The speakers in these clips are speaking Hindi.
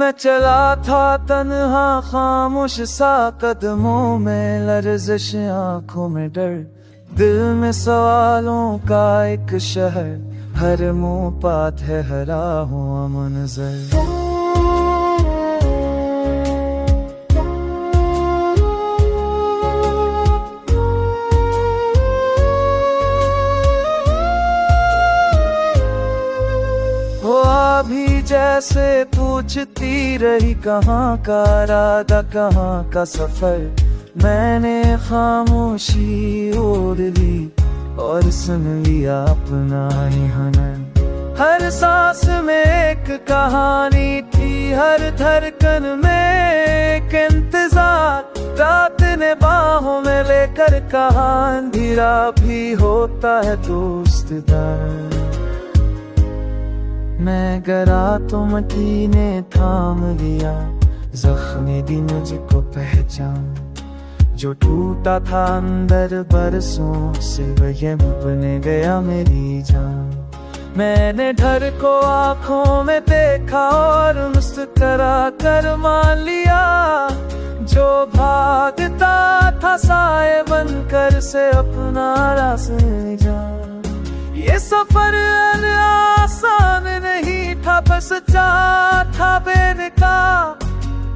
मैं चला था तन्हा खामोश सा, कदमों में लर्जिश आंखों में डर, दिल में सवालों का एक शहर, हर मुंह पात है हरा हुआ मंजर। अभी जैसे पूछती रही कहाँ का राधा कहाँ का सफर, मैंने खामोशी ओढ़ ली और सुन लिया अपना ही हनन। हर सांस में एक कहानी थी, हर धड़कन में एक इंतजार, रात ने बाहों में लेकर कहा अंधेरा भी होता है दोस्तदार। मैं गरा तो मटी ने थाम लिया, जख्म दी मुझको पहचान, जो टूटा था अंदर बरसों से वह बन गया मेरी जान। मैंने डर को आंखों में देखा और मुस्कुरा कर मान लिया, जो भागता था साए बनकर से अपना रास्ते जान। ये सफर आसान नहीं था, बस था बेनकाब,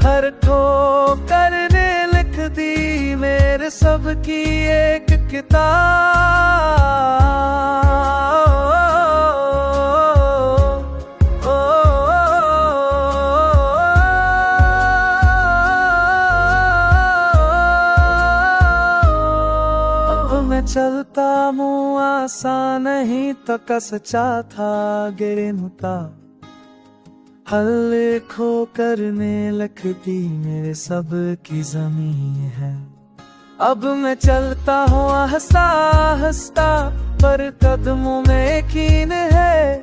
हर ठोकर ने लिख दी मेरे सबकी एक किताब। मैं चलता मुँह आसान नहीं तो कसचा था गिरन का, हल्ले खो करने लगती मेरे सब की जमीन है। अब मैं चलता हूँ हंसता हंसता, पर कदमों में यकीन है,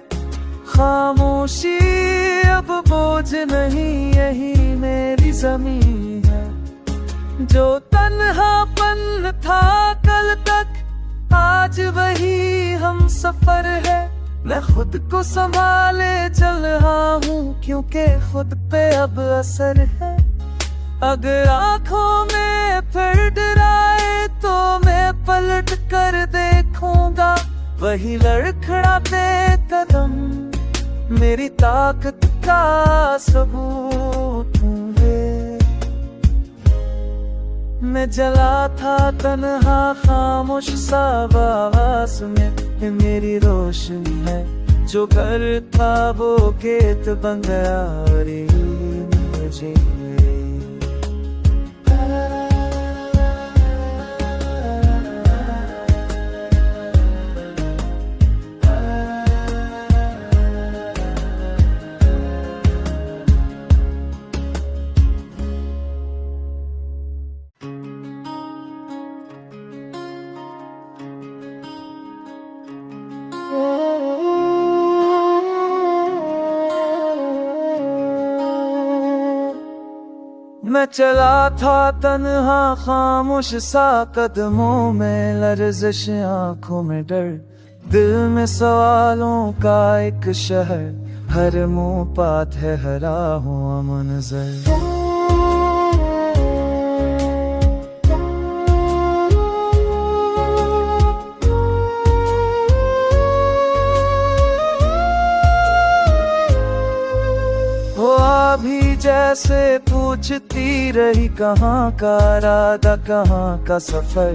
खामोशी अब बोझ नहीं यही मेरी जमीन है। जो तन्हापन था कल तक आज वही हम सफर है, मैं खुद को संभाले चल रहा हूँ क्योंकि खुद पे अब असर है। अगर आँखों में फिर डराए तो मैं पलट कर देखूंगा, वही लड़खड़ाते कदम मेरी ताकत का सबूत होंगे। मैं जला था तन्हा खामोश सा, आवाज में मेरी रोशनी है, जो घर था वो खेत बन गया रे मुझे। मैं चला था तन्हा खामोश सा, कदमों में लर्जिश आंखों में डर, दिल में सवालों का एक शहर, हर मुंह पात है हरा हुआ मंजर। अभी जैसे पूछती रही कहाँ का राधा कहाँ का सफर,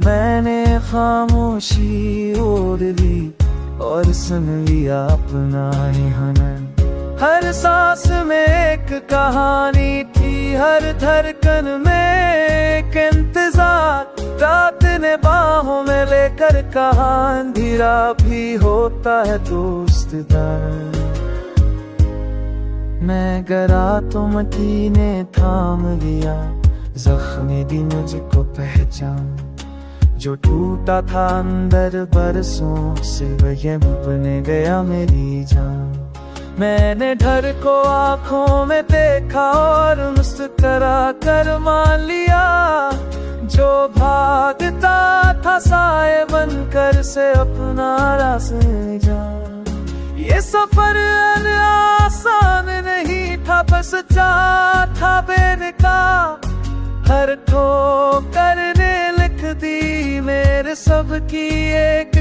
मैंने खामोशी ओढ़ ली और सुन लिया अपना ही हनन। हर सांस में एक कहानी थी, हर धड़कन में एक इंतजार, रात ने बाहों में लेकर कहा अंधेरा भी होता है दोस्तदार। मैं गरा तो मटी ने थाम लिया, जख्म दी मुझको पहचान, जो टूटा था अंदर बरसों से वह बन गया मेरी जान। मैंने डर को आंखों में देखा और मुस्कुरा कर मान लिया, जो भागता था साए बनकर से अपना रास्ते जान। ये सफर आसान नहीं था, बस था बेनकाब। हर ठोकर ने लिख दी मेरे सबकी एक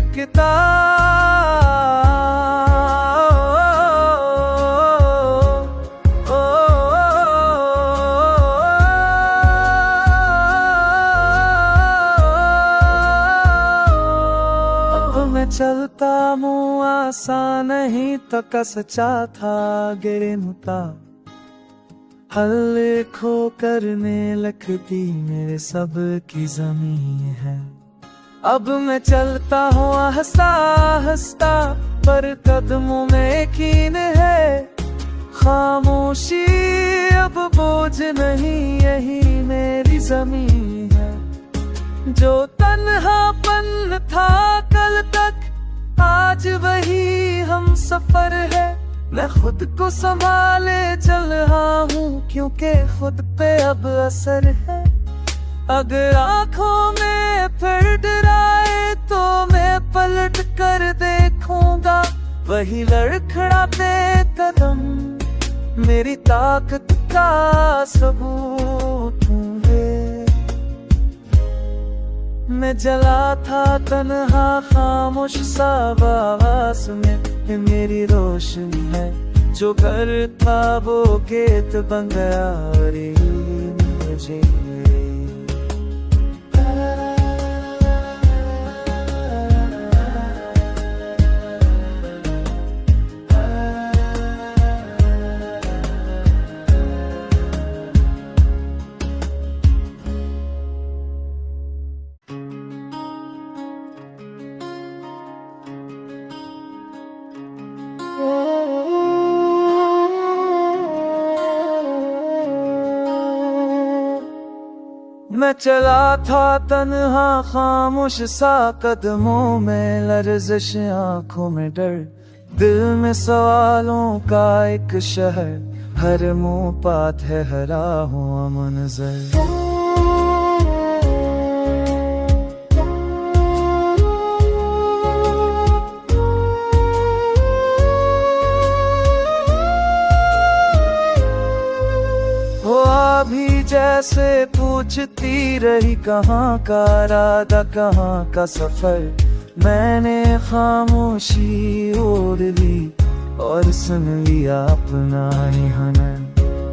चलता मुँह आसान नहीं तो कसचा था गिरनुता। हल खो करने लगती मेरे सब की जमीन है। अब मैं चलता हूँ हंसता हंसता, पर कदमों में यकीन है। खामोशी अब बोझ नहीं, यही मेरी जमीन है। जो तन्हापन था कल तक, आज वही हम सफर है। मैं खुद को संभाले चल रहा हूँ, क्योंकि खुद पे अब असर है। अगर आंखों में फिर डराए तो मैं पलट कर देखूंगा। वही लड़खड़ाते कदम मेरी ताकत का सबूत होंगे। मैं जला था तन्हा खामोश सा आवास में, मेरी रोशनी है। जो घर था वो गेट बन गया रे मुझे। मैं चला था तन्हा खामोश सा, कदमों में लर्जिश आंखों में डर। दिल में सवालों का एक शहर, हर मुंह पात है हरा हुआ मंजर। भी जैसे पूछती रही कहाँ का राधा, कहाँ का सफर। मैंने खामोशी ओढ़ ली और सुन लिया अपना ही हनन।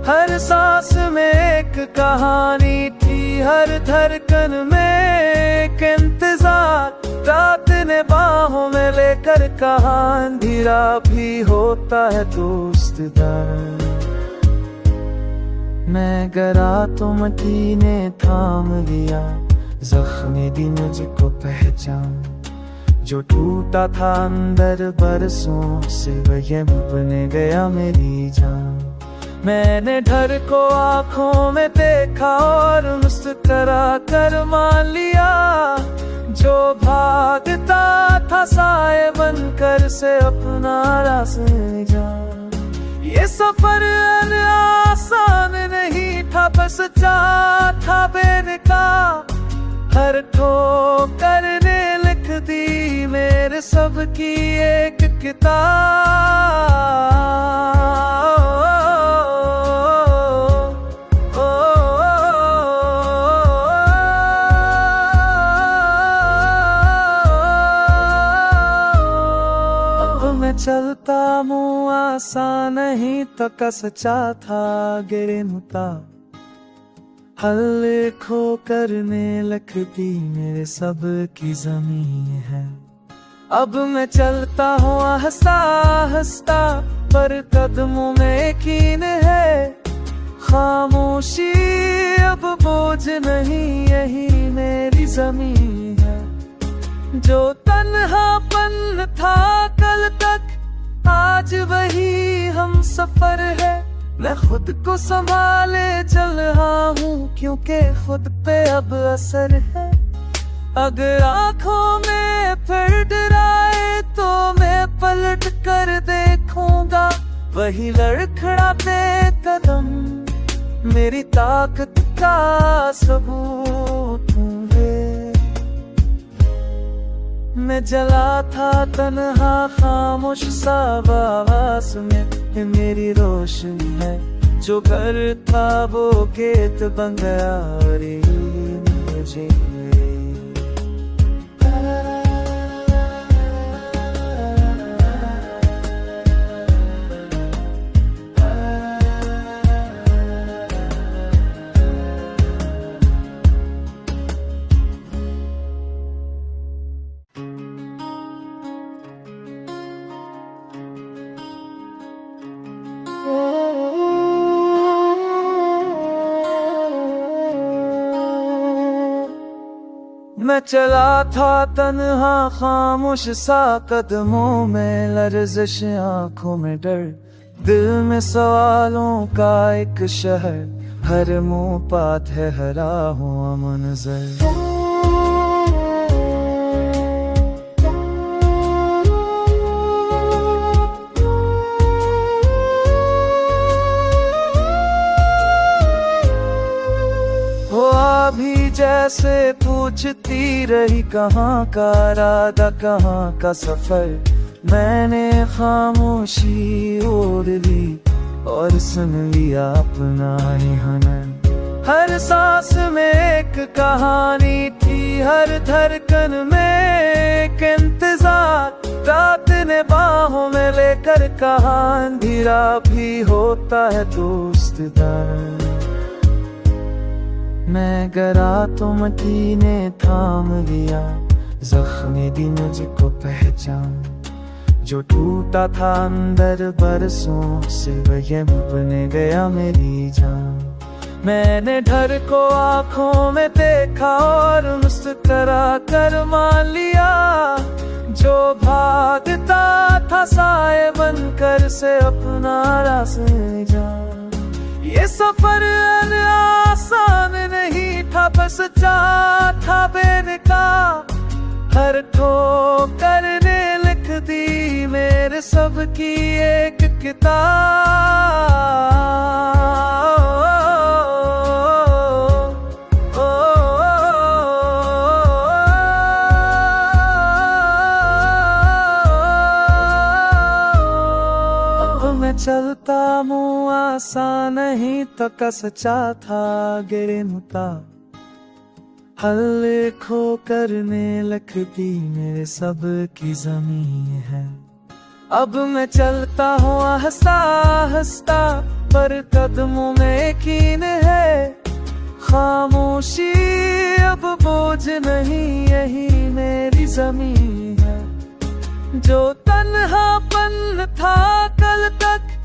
हर सांस में एक कहानी थी, हर धड़कन में एक इंतजार। रात ने बाहों में लेकर कहा अंधेरा भी होता है दोस्तदार। मैं गरा तो मटी ने थाम लिया, जख्म दी मुझको पहचान। जो टूटा था अंदर बरसों से, वह बन गया मेरी जान। मैंने डर को आंखों में देखा और मुस्कुरा कर मान लिया। जो भागता था साए बनकर से अपना रास्ते जान। ये सफर आसान नहीं था, बस था बेनकाब। हर ठोकर ने लिख दी मेरे सबकी एक किताब। चलता मुँह आसान नहीं तो कसचा था गिरनुता। हल खो करने लगती मेरे सब की जमीन है। अब मैं चलता हूँ हंसता हंसता, पर कदमों में यकीन है। खामोशी अब बोझ नहीं, यही मेरी जमीन है। जो तन्हापन था कल तक, आज वही हम सफर है। मैं खुद को संभाले चल रहा हूँ, क्योंकि खुद पे अब असर है। अगर आंखों में फिर डराए तो मैं पलट कर देखूंगा। वही लड़खड़ाते कदम मेरी ताकत का सबूत होंगे। मैं जला था तन्हा खामोश सा आवास में, ये मेरी रोशनी है जो घर था वो खेत बन गया रे मुझे। मैं चला था तन्हा खामोश सा, कदमों में लर्जिश आंखों में डर, दिल में सवालों का एक शहर, हर मुंह पात है हरा हुआ मंजर। अभी जैसे पूछती रही कहाँ का राधा कहाँ का सफर, मैंने खामोशी ओढ़ ली और सुन लिया अपना ही हनन। हर सांस में एक कहानी थी, हर धड़कन में एक इंतजार, रात ने बाहों में लेकर कहा अंधेरा भी होता है दोस्तदार। मैं गरा तो मटी ने थाम लिया, जख्म दी मुझको पहचान, जो टूटा था अंदर बरसों से वह बन गया मेरी जान। मैंने डर को आंखों में देखा और मुस्कुरा कर मान लिया, जो भागता था साए बनकर से अपना रास्ते जान। ये सफर आसान नहीं था, बस था बेनकाब, हर ठोकर ने लिख दी मेरे सबकी एक किताब। मैं चलता मुँह आसान नहीं तो कसचा था गिरनुता, हल खो करने लगती मेरे सब की जमीन है। अब मैं चलता हूँ हंसता हंसता, पर कदमों में यकीन है, खामोशी अब बोझ नहीं यही मेरी जमीन है। जो तन्हापन था कल तक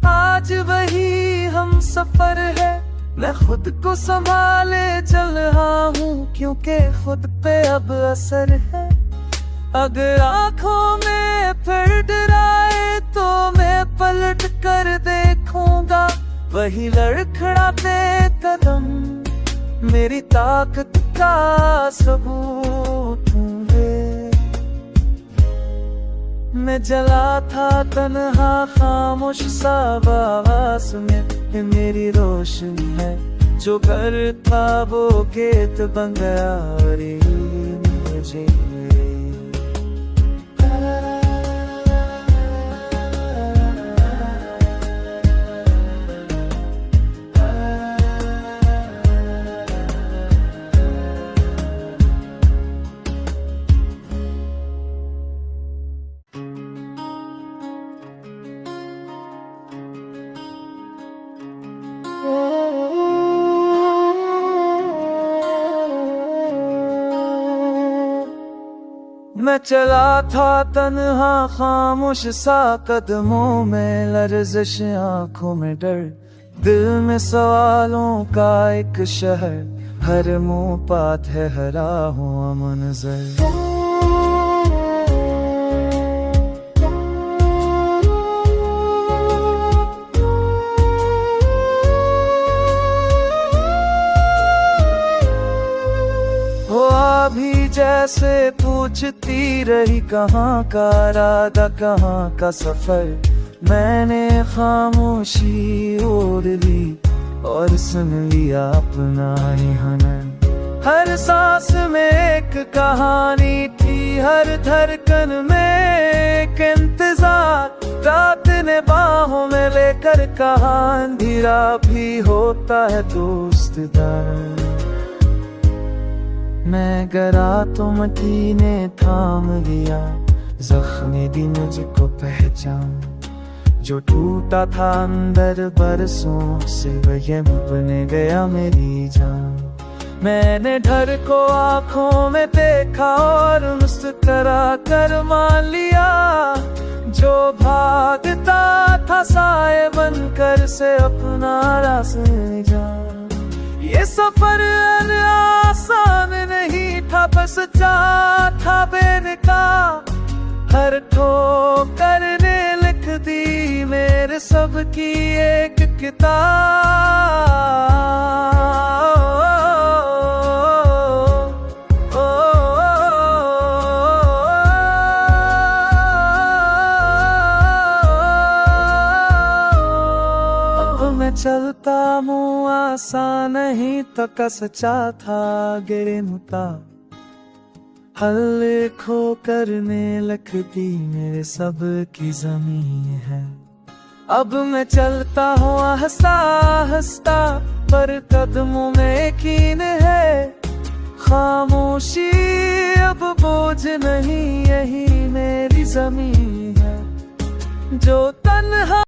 आज वही हम सफर है, मैं खुद को संभाले चल रहा हूँ क्योंकि खुद पे अब असर है। अगर आंखों में फिर डराए तो मैं पलट कर देखूंगा, वही लड़खड़ाते कदम मेरी ताकत का सबूत होंगे। मैं जला था तन्हा खामोश सा आवास में, ये मेरी रोशनी है जो घर था वो खेत बन गया रे मुझे। मैं चला था तन्हा खामोश सा, कदमों में लर्जिश आंखों में डर, दिल में सवालों का एक शहर, हर मुंह पात है हरा हुआ मंजर। अभी जैसे पूछती रही कहाँ का राधा कहाँ का सफर, मैंने खामोशी ओढ़ ली और सुन लिया अपना ही हनन। हर सांस में एक कहानी थी, हर धड़कन में एक इंतजार। रात ने बाहों में लेकर कहा अंधेरा भी होता है दोस्तदार। मैं गरा तो मटी ने थाम लिया, जख्म भी मुझको पहचान। जो टूटा था अंदर बरसों से वह बन गया मेरी जान। मैंने डर को आंखों में देखा और मुस्कुरा कर मान लिया। जो भागता था साए बनकर से अपना रास्ते जा। ये सफर आसान नहीं था, बस था बेनकाब। हर ठोकर ने लिख दी मेरे सबकी एक किताब। मैं चलता मुँह आसान नहीं तो कसचा था गिरनुता। हल खो करने लगती मेरे सब की जमीन है। अब मैं चलता हूँ हंसता हंसता, पर कदमों में यकीन है। खामोशी अब बोझ नहीं, यही मेरी जमीन है। जो तन्हा